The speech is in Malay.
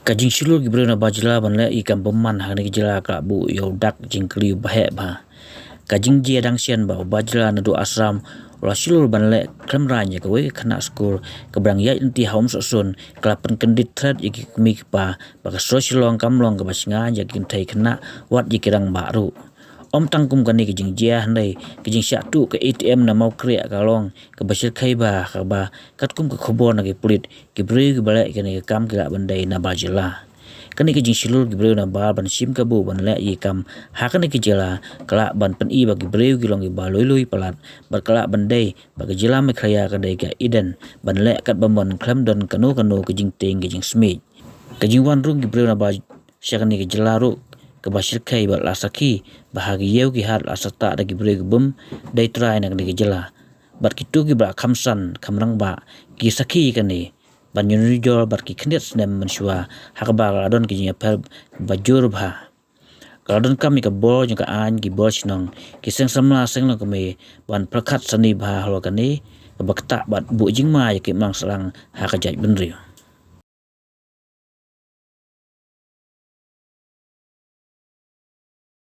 Kajing shilur gibreu na bajla banle ikam beman hane gijela ka bu yodak jing kliu bahe ba. Kajing jia dang sian ba bajla na do asram la shilur banle klemranya ka we khana skul kebrang ya inti haum so sun klapen kendit thread iki mi pa ba so shilong kamlong ka basinga ya kin thai khana wat yikirang baru. Om tangkum kani kijing jia handai kijing syatu ke ATM na mau kria kalong ke basir khai ba ka ba katkum ke khobor na ke pulit gibreu bale kani kam kira bandai na bajela kani kijing shilur gibreu na ba ban sim ka bu ban le yi kam ha kani kijela kala ban pen i ba gibreu gilong gi ba loi palat ba kala bandai ba kijela me khaya ka dai ka iden ban le kat bamon khlam don kanu kijing teng kijing smith kijing wan ru gibreu na ba syakani kijela ru kabashir khai ba lasaki bahagi yeu ki har asata da gibre gubum dai trai na gi jela bat kitu gi ba khamsan khamrang ba ki sakhi kani ban yuni jor bat ki khnet nem mansua hakba radon ki per bajur bha radon kam ka bor ka an gi bor chnong ki seng samla seng lo kame ban prakhat sani bha holo kani bakta bat bu jingma ki mang salang ha ka jai benri